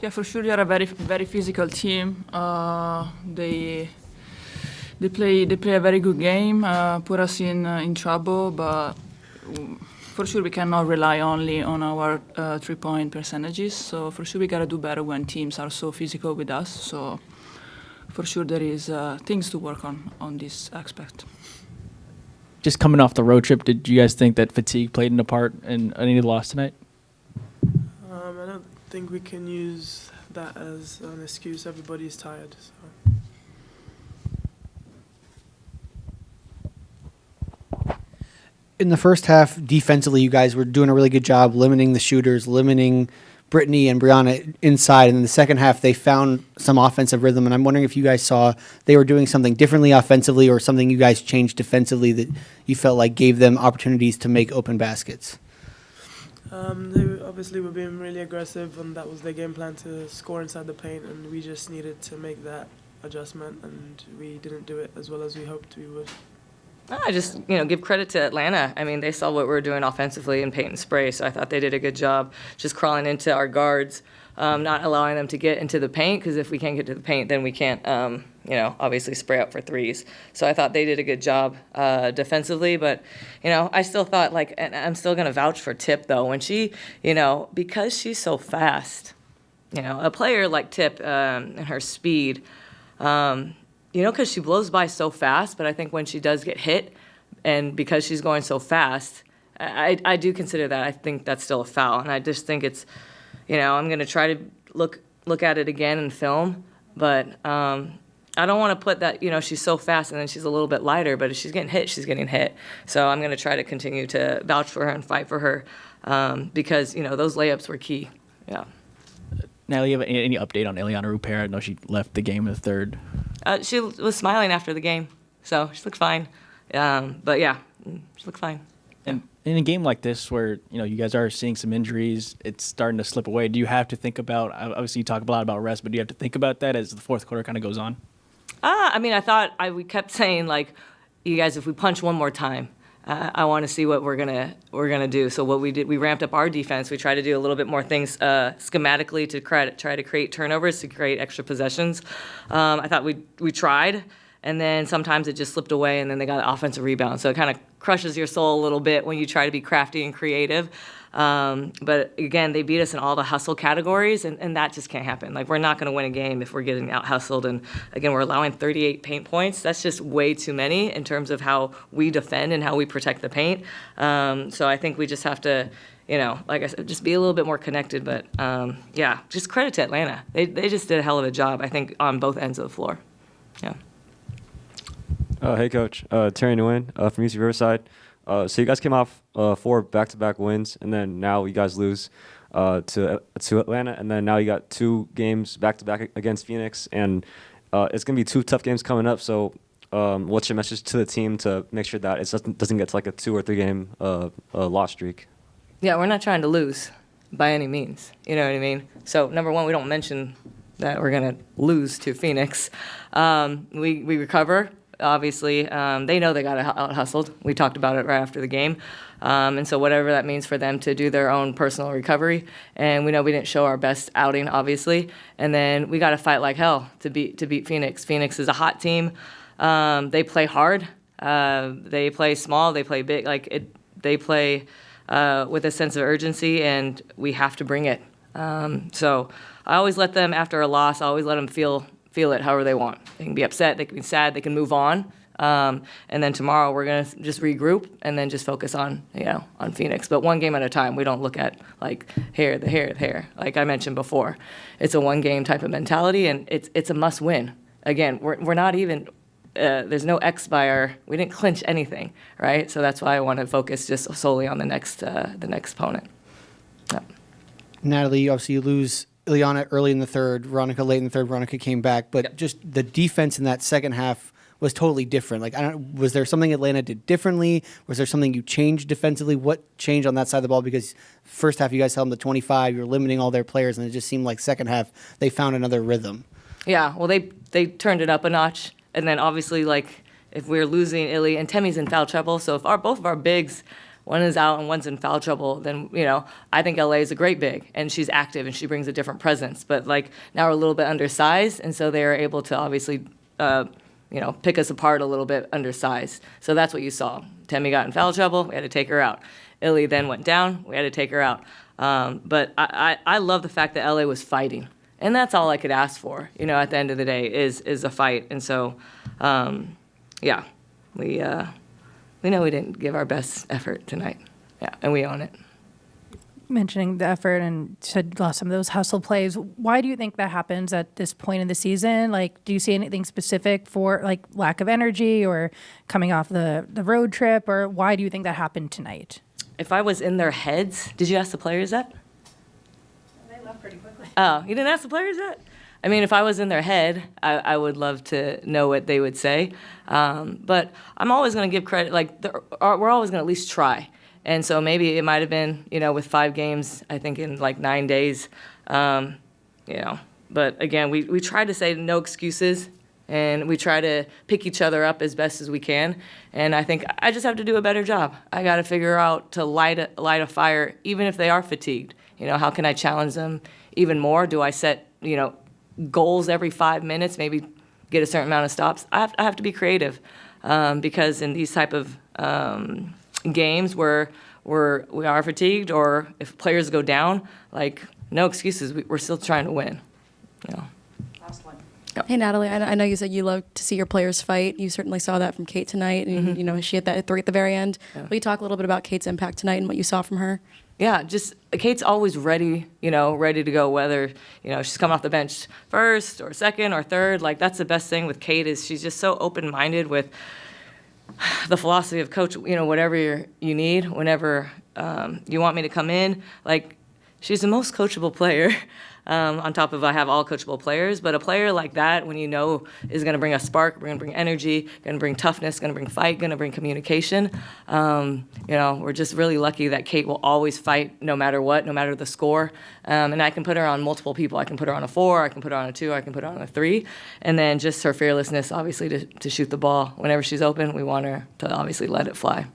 Yeah, for sure, they are a very physical team. They play a very good game, put us in trouble, but for sure we cannot rely only on our 3-point percentages. So for sure we gotta do better when teams are so physical with us. So for sure there is things to work on this aspect. Just coming off the road trip, did you guys think that fatigue played a part in any loss tonight? I don't think we can use that as an excuse. Everybody's tired. So. In the first half, defensively, you guys were doing a really good job limiting the shooters, limiting Brittany and Brianna inside. And in the second half, they found some offensive rhythm. And I'm wondering if you guys saw they were doing something differently offensively or something you guys changed defensively that you felt like gave them opportunities to make open baskets. They obviously were being really aggressive, and that was their game plan, to score inside the paint. And we just needed to make that adjustment, and we didn't do it as well as we hoped we would. I just, give credit to Atlanta. I mean, they saw what we were doing offensively in paint and spray, so I thought they did a good job just crawling into our guards, not allowing them to get into the paint, because if we can't get to the paint, then we can't, obviously spray up for threes. So I thought they did a good job defensively, but, I still thought, and I'm still going to vouch for Tip, though, when she, because she's so fast, a player like Tip and her speed, because she blows by so fast, but I think when she does get hit, and because she's going so fast, I do consider that. I think that's still a foul, and I just think it's, I'm going to try to look at it again in film, but I don't want to put that, she's so fast and then she's a little bit lighter, but if she's getting hit, she's getting hit. So I'm going to try to continue to vouch for her and fight for her because, those layups were key. Yeah. Natalie, you have any update on Eliana Rupert? I know she left the game in the third. She was smiling after the game, so she looked fine. But yeah, she looked fine. And in a game like this where, you guys are seeing some injuries, it's starting to slip away, do you have to think about, obviously you talk a lot about rest, but do you have to think about that as the fourth quarter kind of goes on? I thought we kept saying, you guys, if we punch one more time, I want to see what we're gonna do. So what we did, we ramped up our defense. We tried to do a little bit more things schematically to try to create turnovers, to create extra possessions. I thought we tried, and then sometimes it just slipped away, and then they got an offensive rebound. So it kind of crushes your soul a little bit when you try to be crafty and creative. But again, they beat us in all the hustle categories, and that just can't happen. We're not going to win a game if we're getting out hustled. And again, we're allowing 38 paint points. That's just way too many in terms of how we defend and how we protect the paint. So I think we just have to, like I said, just be a little bit more connected. But yeah, just credit to Atlanta. They just did a hell of a job, I think, on both ends of the floor. Yeah. Hey, Coach. Terry Nguyen from UC Riverside. So you guys came off 4 back-to-back wins, and then now you guys lose to Atlanta, and then now you got 2 games back-to-back against Phoenix, and it's going to be 2 tough games coming up. So what's your message to the team to make sure that it doesn't get to a 2 or 3 game loss streak? Yeah, we're not trying to lose by any means. You know what I mean? So number one, we don't mention that we're going to lose to Phoenix. We recover. Obviously, they know they got out-hustled. We talked about it right after the game. And so whatever that means for them to do their own personal recovery. And we know we didn't show our best outing, obviously. And then we got to fight like hell to beat Phoenix. Phoenix is a hot team. They play hard. They play small. They play big. They play with a sense of urgency, and we have to bring it. So I always let them, after a loss, I always let them feel it however they want. They can be upset, they can be sad, they can move on. And then tomorrow we're going to just regroup and then just focus on Phoenix. But one game at a time. We don't look at here. Like I mentioned before, it's a one game type of mentality, and it's a must win. Again, we're not even, there's no X by we didn't clinch anything, right? So that's why I want to focus just solely on the next opponent. Yeah. Natalie, obviously you lose Ileana early in the third, Veronica late in the third. Veronica came back, but just the defense in that second half was totally different. Was there something Atlanta did differently? Was there something you changed defensively? What changed on that side of the ball? Because first half you guys held them to 25, you're limiting all their players, and it just seemed like second half they found another rhythm. Yeah, well they turned it up a notch, and then obviously if we're losing Illy and Temi's in foul trouble, so if both of our bigs one is out and one's in foul trouble, then, I think LA is a great big, and she's active and she brings a different presence. But like now we're a little bit undersized, and so they are able to obviously, pick us apart a little bit undersized. So that's what you saw. Temi got in foul trouble, we had to take her out. Illy then went down, we had to take her out. But I love the fact that LA was fighting. And that's all I could ask for, at the end of the day, is a fight. And so, we know we didn't give our best effort tonight. Yeah, and we own it. Mentioning the effort and said lost some of those hustle plays. Why do you think that happens at this point in the season? Like, do you see anything specific for like lack of energy or coming off the road trip, or why do you think that happened tonight? If I was in their heads, did you ask the players that? They left pretty quickly. Oh, you didn't ask the players that? I mean, if I was in their head, I would love to know what they would say. But I'm always going to give credit. Like, we're always going to at least try. And so maybe it might have been, with 5 games, I think in like 9 days, But again, we try to say no excuses, and we try to pick each other up as best as we can. And I think I just have to do a better job. I got to figure out to light a fire, even if they are fatigued. How can I challenge them even more? Do I set, goals every 5 minutes, maybe get a certain amount of stops? I have to be creative, because in these type of games where we are fatigued, or if players go down, like, no excuses. We're still trying to win. Last one. Hey, Natalie, I know you said you love to see your players fight. You certainly saw that from Kate tonight, and she had that 3 at the very end. Yeah. Will you talk a little bit about Kate's impact tonight and what you saw from her? Yeah, just Kate's always ready, ready to go, whether, she's coming off the bench first or second or third. Like, that's the best thing with Kate, is she's just so open-minded with the philosophy of coach, whatever you need, whenever you want me to come in. Like, she's the most coachable player. On top of I have all coachable players, but a player like that, when is going to bring a spark, going to bring energy, going to bring toughness, going to bring fight, going to bring communication. We're just really lucky that Kate will always fight no matter what, no matter the score. And I can put her on multiple people. I can put her on a 4, I can put her on a 2, I can put her on a 3. And then just her fearlessness, obviously, to shoot the ball. Whenever she's open, we want her to obviously let it fly.